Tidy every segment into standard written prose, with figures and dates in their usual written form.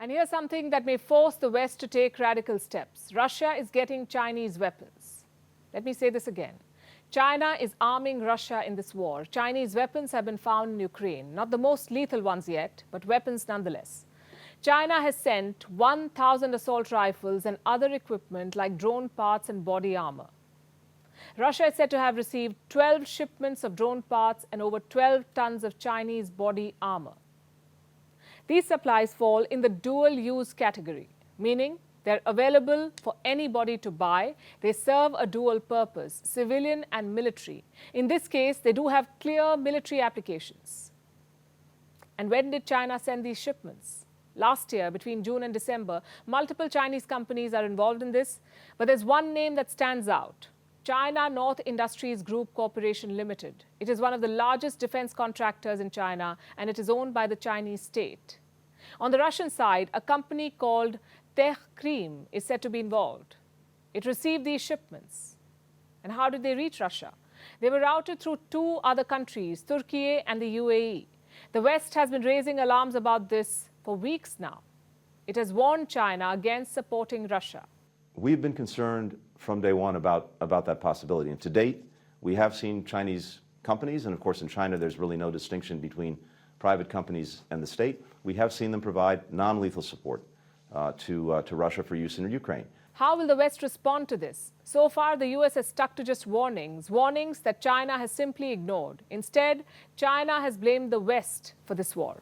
And here's something that may force the West to take radical steps. Russia is getting Chinese weapons. Let me say this again. China is arming Russia in this war. Chinese weapons have been found in Ukraine. Not the most lethal ones yet, but weapons nonetheless. China has sent 1,000 assault rifles and other equipment like drone parts and body armor. Russia is said to have received 12 shipments of drone parts and over 12 tons of Chinese body armor. These supplies fall in the dual-use category, meaning they're available for anybody to buy. They serve a dual purpose, civilian and military. In this case, they do have clear military applications. And when did China send these shipments? Last year, between June and December, multiple Chinese companies are involved in this, but there's one name that stands out. China North Industries Group Corporation Limited. It is one of the largest defense contractors in China, and it is owned by the Chinese state. On the Russian side, a company called Techkrim is said to be involved. It received these shipments. And how did they reach Russia? They were routed through two other countries, Turkey and the UAE. The West has been raising alarms about this for weeks now. It has warned China against supporting Russia. We've been concerned from day one about that possibility. And to date, we have seen Chinese companies, and of course in China there's really no distinction between private companies and the state. We have seen them provide non-lethal support to Russia for use in Ukraine. How will the West respond to this? So far, the US has stuck to just warnings that China has simply ignored. Instead, China has blamed the West for this war.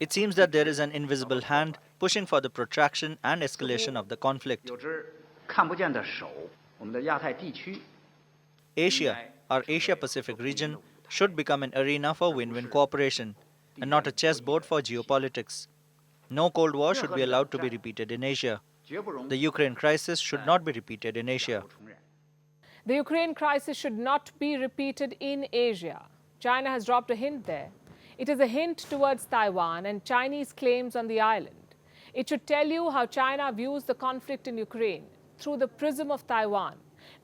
It seems that there is an invisible hand pushing for the protraction and escalation of the conflict. Asia, our Asia-Pacific region, should become an arena for win-win cooperation and not a chessboard for geopolitics. No Cold War should be allowed to be repeated in Asia. The Ukraine crisis should not be repeated in Asia. The Ukraine crisis should not be repeated in Asia. China has dropped a hint there. It is a hint towards Taiwan and Chinese claims on the island. It should tell you how China views the conflict in Ukraine through the prism of Taiwan.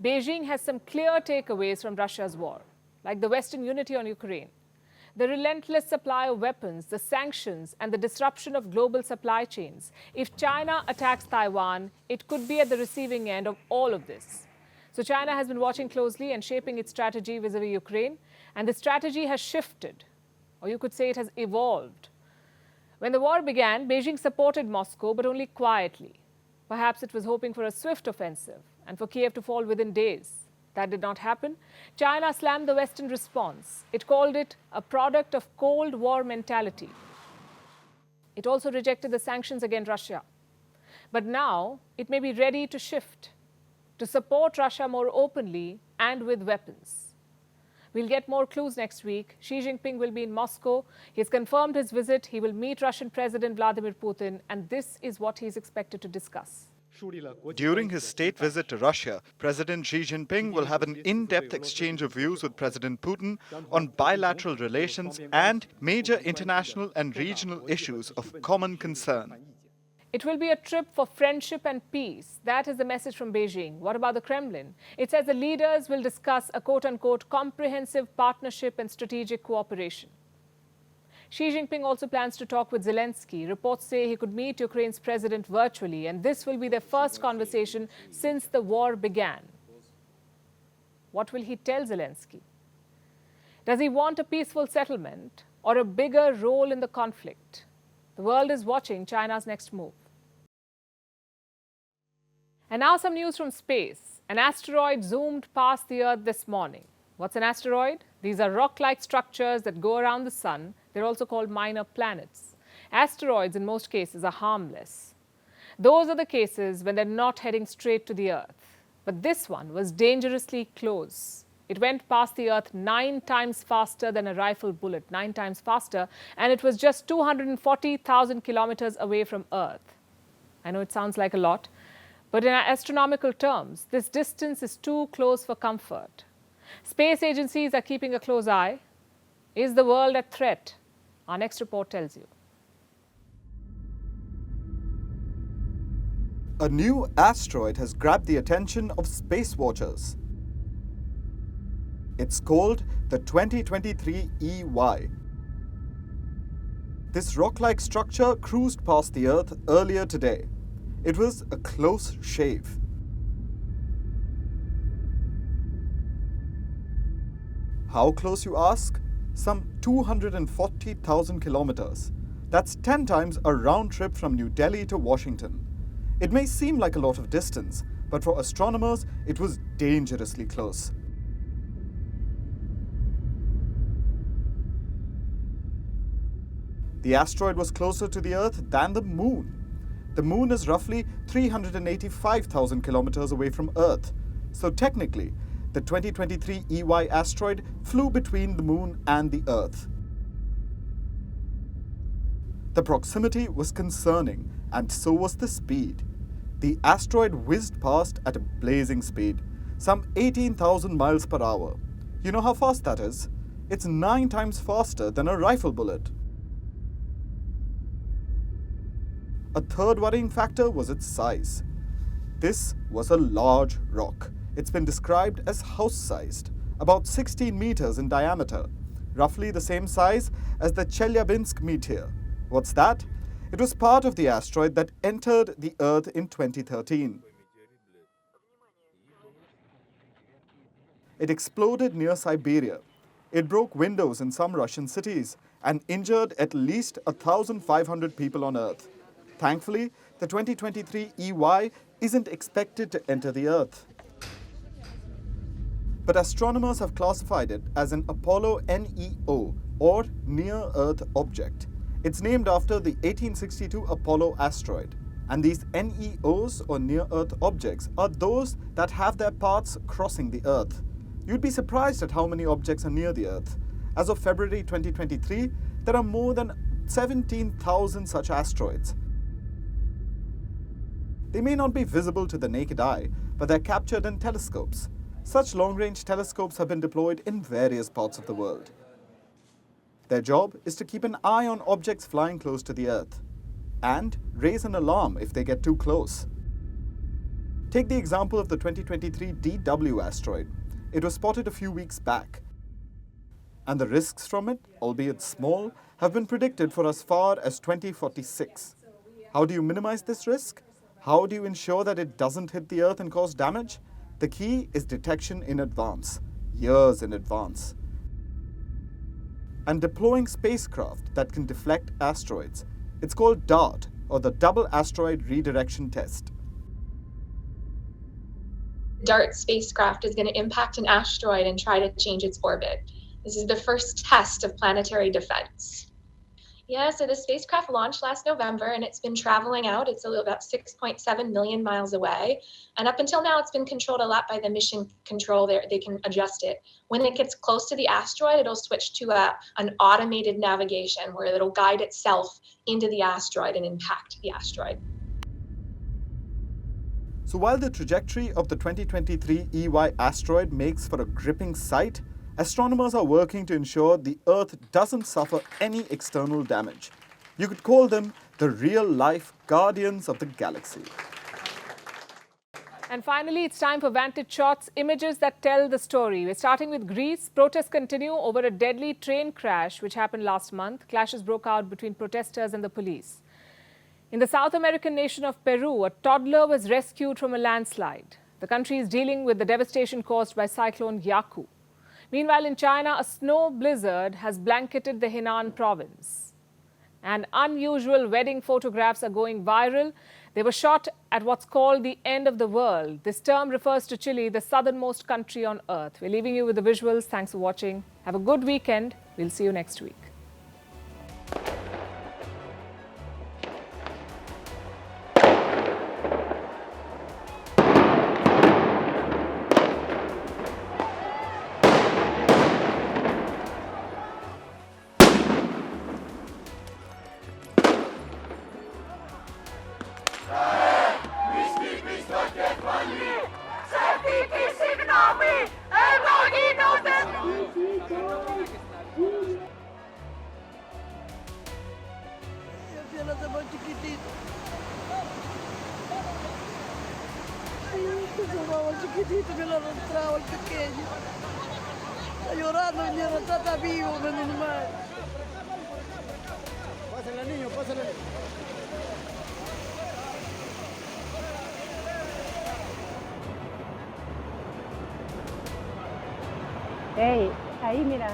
Beijing has some clear takeaways from Russia's war, like the Western unity on Ukraine, the relentless supply of weapons, the sanctions, and the disruption of global supply chains. If China attacks Taiwan, it could be at the receiving end of all of this. So China has been watching closely and shaping its strategy vis-a-vis Ukraine, and the strategy has shifted, or you could say it has evolved. When the war began, Beijing supported Moscow, but only quietly. Perhaps it was hoping for a swift offensive and for Kiev to fall within days. That did not happen. China slammed the Western response. It called it a product of Cold War mentality. It also rejected the sanctions against Russia. But now it may be ready to shift, to support Russia more openly and with weapons. We'll get more clues next week. Xi Jinping will be in Moscow. He has confirmed his visit. He will meet Russian President Vladimir Putin, and this is what he is expected to discuss. During his state visit to Russia, President Xi Jinping will have an in-depth exchange of views with President Putin on bilateral relations and major international and regional issues of common concern. It will be a trip for friendship and peace. That is the message from Beijing. What about the Kremlin? It says the leaders will discuss a quote-unquote comprehensive partnership and strategic cooperation. Xi Jinping also plans to talk with Zelensky. Reports say he could meet Ukraine's president virtually, and this will be their first conversation since the war began. What will he tell Zelensky? Does he want a peaceful settlement or a bigger role in the conflict? The world is watching China's next move. And now some news from space. An asteroid zoomed past the Earth this morning. What's an asteroid? These are rock-like structures that go around the sun. They're also called minor planets. Asteroids, in most cases, are harmless. Those are the cases when they're not heading straight to the Earth. But this one was dangerously close. It went past the Earth 9 times faster than a rifle bullet, 9 times faster, and it was just 240,000 kilometers away from Earth. I know it sounds like a lot, but in astronomical terms, this distance is too close for comfort. Space agencies are keeping a close eye. Is the world at threat? Our next report tells you. A new asteroid has grabbed the attention of space watchers. It's called the 2023 EY. This rock-like structure cruised past the Earth earlier today. It was a close shave. How close, you ask? Some 240,000 kilometers. That's 10 times a round trip from New Delhi to Washington. It may seem like a lot of distance, but for astronomers, it was dangerously close. The asteroid was closer to the Earth than the Moon. The Moon is roughly 385,000 kilometers away from Earth. So technically, the 2023 EY asteroid flew between the Moon and the Earth. The proximity was concerning, and so was the speed. The asteroid whizzed past at a blazing speed, some 18,000 miles per hour. You know how fast that is? It's 9 times faster than a rifle bullet. A third worrying factor was its size. This was a large rock. It's been described as house-sized, about 16 meters in diameter, roughly the same size as the Chelyabinsk meteor. What's that? It was part of the asteroid that entered the Earth in 2013. It exploded near Siberia. It broke windows in some Russian cities and injured at least 1,500 people on Earth. Thankfully, the 2023 EY isn't expected to enter the Earth. But astronomers have classified it as an Apollo NEO, or Near-Earth Object. It's named after the 1862 Apollo asteroid. And these NEOs, or Near-Earth Objects, are those that have their paths crossing the Earth. You'd be surprised at how many objects are near the Earth. As of February 2023, there are more than 17,000 such asteroids. They may not be visible to the naked eye, but they're captured in telescopes. Such long-range telescopes have been deployed in various parts of the world. Their job is to keep an eye on objects flying close to the Earth and raise an alarm if they get too close. Take the example of the 2023 DW asteroid. It was spotted a few weeks back. And the risks from it, albeit small, have been predicted for as far as 2046. How do you minimize this risk? How do you ensure that it doesn't hit the Earth and cause damage? The key is detection in advance, years in advance. And deploying spacecraft that can deflect asteroids. It's called DART, or the Double Asteroid Redirection Test. DART spacecraft is going to impact an asteroid and try to change its orbit. This is the first test of planetary defense. Yeah, so the spacecraft launched last November and it's been traveling out. It's about 6.7 million miles away. And up until now, it's been controlled a lot by the mission control. They can adjust it. When it gets close to the asteroid, it'll switch to an automated navigation where it'll guide itself into the asteroid and impact the asteroid. So while the trajectory of the 2023 EY asteroid makes for a gripping sight, astronomers are working to ensure the Earth doesn't suffer any external damage. You could call them the real-life guardians of the galaxy. And finally, it's time for Vantage Shots, images that tell the story. We're starting with Greece. Protests continue over a deadly train crash which happened last month. Clashes broke out between protesters and the police. In the South American nation of Peru, a toddler was rescued from a landslide. The country is dealing with the devastation caused by cyclone Yaku. Meanwhile, in China, a snow blizzard has blanketed the Henan province. And unusual wedding photographs are going viral. They were shot at what's called the end of the world. This term refers to Chile, the southernmost country on Earth. We're leaving you with the visuals. Thanks for watching. Have a good weekend. We'll see you next week. Chiquitito me lo mostraba el pequeño. Está llorando, mi niño, está vivo, menos mal. Hey, ahí mira.